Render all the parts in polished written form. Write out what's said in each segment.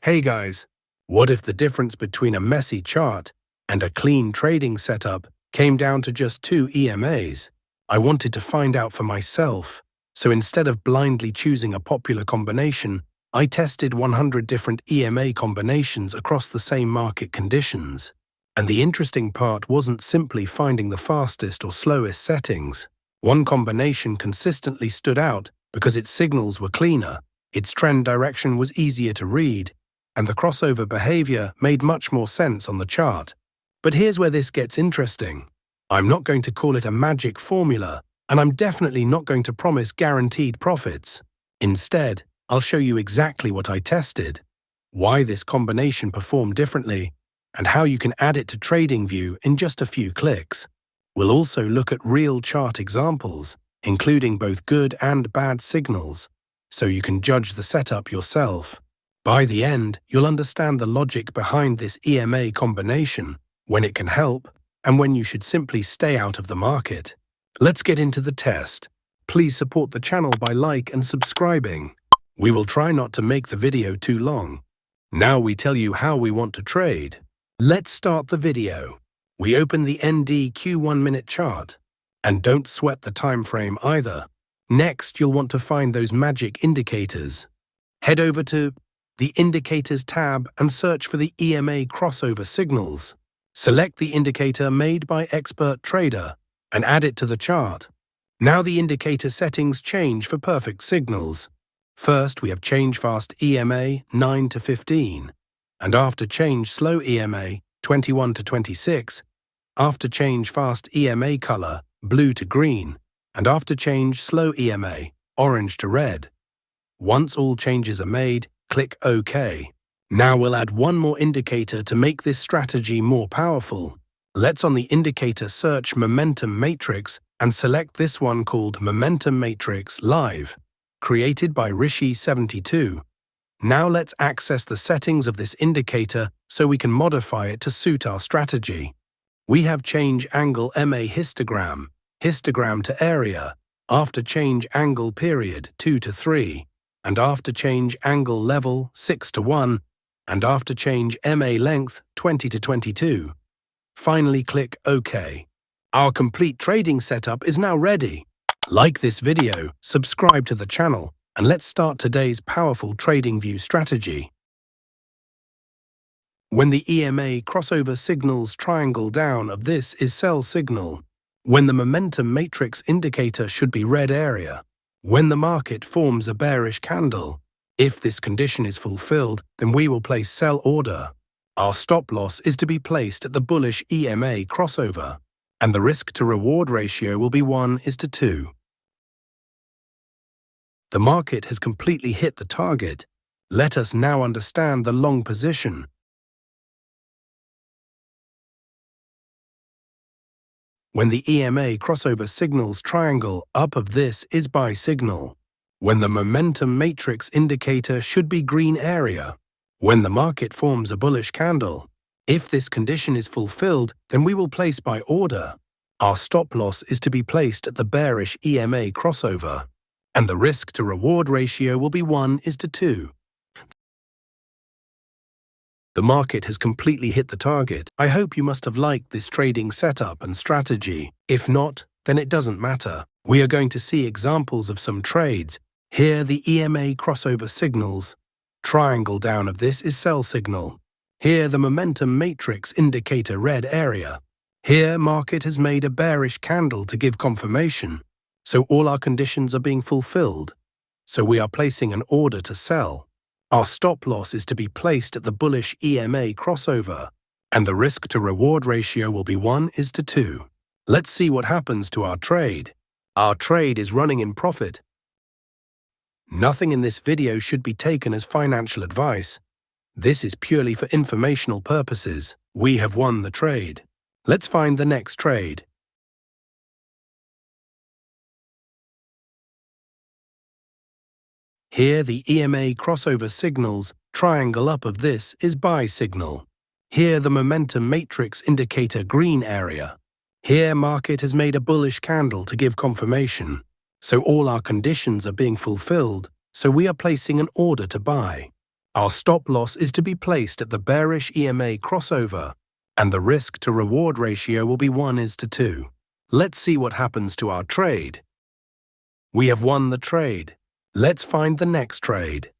Hey guys, what if the difference between a messy chart and a clean trading setup came down to just two EMAs? I wanted to find out for myself, so instead of blindly choosing a popular combination, I tested 100 different EMA combinations across the same market conditions. And the interesting part wasn't simply finding the fastest or slowest settings. One combination consistently stood out because its signals were cleaner, its trend direction was easier to read, and the crossover behavior made much more sense on the chart. But here's where this gets interesting. I'm not going to call it a magic formula, and I'm definitely not going to promise guaranteed profits. Instead, I'll show you exactly what I tested, why this combination performed differently, and how you can add it to Tradingview in just a few clicks. We'll also look at real chart examples, including both good and bad signals, so you can judge the setup yourself. By the end, you'll understand the logic behind this EMA combination, when it can help, and when you should simply stay out of the market. Let's get into the test. Please support the channel by like and subscribing. We will try not to make the video too long. Now we tell you how we want to trade. Let's start the video. We open the NDQ 1-minute chart. And don't sweat the time frame either. Next, you'll want to find those magic indicators. Head over to the Indicators tab and search for the EMA crossover signals. Select the indicator made by Expert Trader and add it to the chart. Now the indicator settings change for perfect signals. First, we have Change Fast EMA 9 to 15, and After Change Slow EMA 21 to 26, After Change Fast EMA Color blue to green, and After Change Slow EMA orange to red. Once all changes are made, click OK. Now we'll add one more indicator to make this strategy more powerful. Let's on the indicator search Momentum Matrix and select this one called Momentum Matrix Live, created by Rishi72. Now let's access the settings of this indicator so we can modify it to suit our strategy. We have Change Angle MA Histogram, Histogram to Area, After Change Angle Period 2 to 3, and After Change Angle Level 6 to 1, and After Change MA Length 20 to 22. Finally, click OK. Our complete trading setup is now ready. Like this video, subscribe to the channel, and let's start today's powerful Tradingview strategy. When the EMA crossover signals triangle down of this is sell signal. When the momentum matrix indicator should be red area. When the market forms a bearish candle. If this condition is fulfilled, then we will place sell order. Our stop loss is to be placed at the bullish EMA crossover, and the risk to reward ratio will be 1:2. The market has completely hit the target. Let us now understand the long position. When the EMA crossover signals triangle up of this is buy signal. When the momentum matrix indicator should be green area. When the market forms a bullish candle. If this condition is fulfilled, then we will place buy order. Our stop loss is to be placed at the bearish EMA crossover, and the risk to reward ratio will be 1:2. The market has completely hit the target. I hope you must have liked this trading setup and strategy. If not, then it doesn't matter. We are going to see examples of some trades. Here the EMA crossover signals. Triangle down of this is sell signal. Here the momentum matrix indicator red area. Here market has made a bearish candle to give confirmation. So all our conditions are being fulfilled. So we are placing an order to sell. Our stop loss is to be placed at the bullish EMA crossover, and the risk to reward ratio will be 1:2. Let's see what happens to our trade. Our trade is running in profit. Nothing in this video should be taken as financial advice. This is purely for informational purposes. We have won the trade. Let's find the next trade. Here the EMA crossover signals triangle up of this is buy signal. Here the momentum matrix indicator green area. Here market has made a bullish candle to give confirmation. So all our conditions are being fulfilled, so we are placing an order to buy. Our stop loss is to be placed at the bearish EMA crossover, and the risk-to-reward ratio will be 1:2. Let's see what happens to our trade. We have won the trade. Let's find the next trade.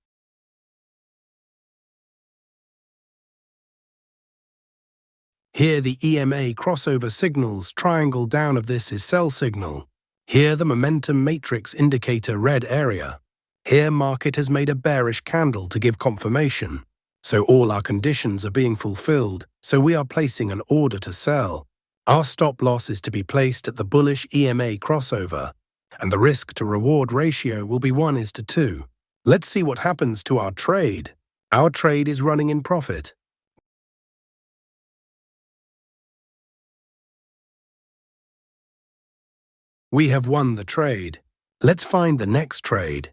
Here the EMA crossover signals triangle down of this is sell signal. Here the momentum matrix indicator red area. Here market has made a bearish candle to give confirmation. So all our conditions are being fulfilled, so we are placing an order to sell. Our stop loss is to be placed at the bullish EMA crossover, and the risk-to-reward ratio will be 1:2. Let's see what happens to our trade. Our trade is running in profit. We have won the trade. Let's find the next trade.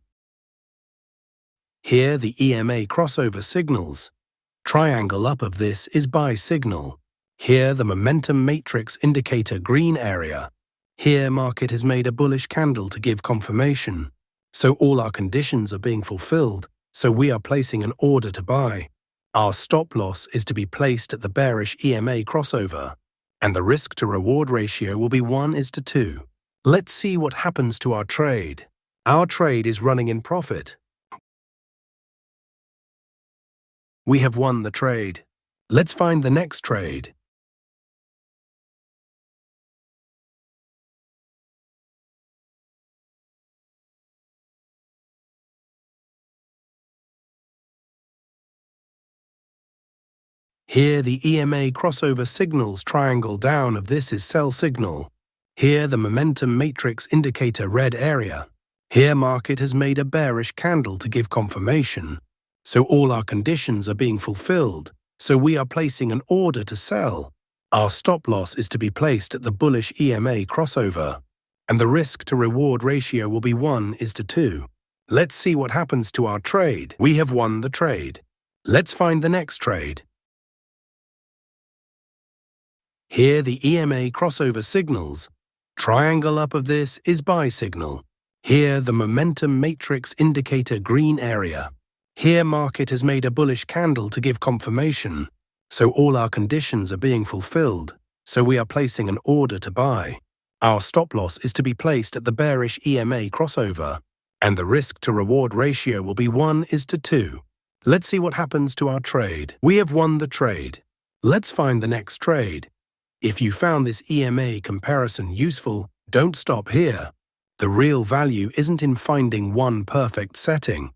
Here the EMA crossover signals. Triangle up of this is buy signal. Here the momentum matrix indicator green area. Here market has made a bullish candle to give confirmation. So all our conditions are being fulfilled, so we are placing an order to buy. Our stop loss is to be placed at the bearish EMA crossover, and the risk-to-reward ratio will be 1:2. Let's see what happens to our trade. Our trade is running in profit. We have won the trade. Let's find the next trade. Here the EMA crossover signals triangle down of this is sell signal. Here the momentum matrix indicator red area. Here market has made a bearish candle to give confirmation. So all our conditions are being fulfilled, so we are placing an order to sell. Our stop loss is to be placed at the bullish EMA crossover, and the risk-to-reward ratio will be 1:2. Let's see what happens to our trade. We have won the trade. Let's find the next trade. Here the EMA crossover signals. Triangle up of this is buy signal. Here the momentum matrix indicator green area. Here market has made a bullish candle to give confirmation. So all our conditions are being fulfilled, so we are placing an order to buy. Our stop loss is to be placed at the bearish EMA crossover, and the risk-to-reward ratio will be 1:2. Let's see what happens to our trade. We have won the trade. Let's find the next trade. If you found this EMA comparison useful, don't stop here. The real value isn't in finding one perfect setting.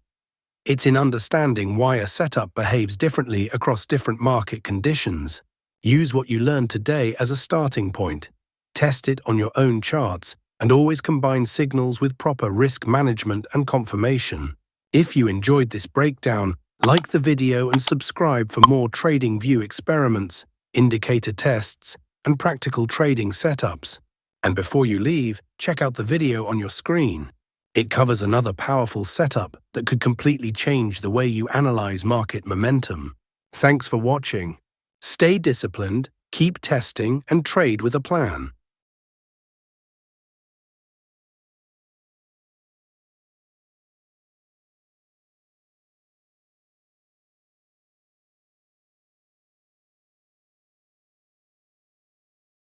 It's in understanding why a setup behaves differently across different market conditions. Use what you learned today as a starting point. Test it on your own charts, and always combine signals with proper risk management and confirmation. If you enjoyed this breakdown, like the video and subscribe for more TradingView experiments, indicator tests, and practical trading setups. And before you leave, check out the video on your screen. It covers another powerful setup that could completely change the way you analyze market momentum. Thanks for watching. Stay disciplined, keep testing, and trade with a plan.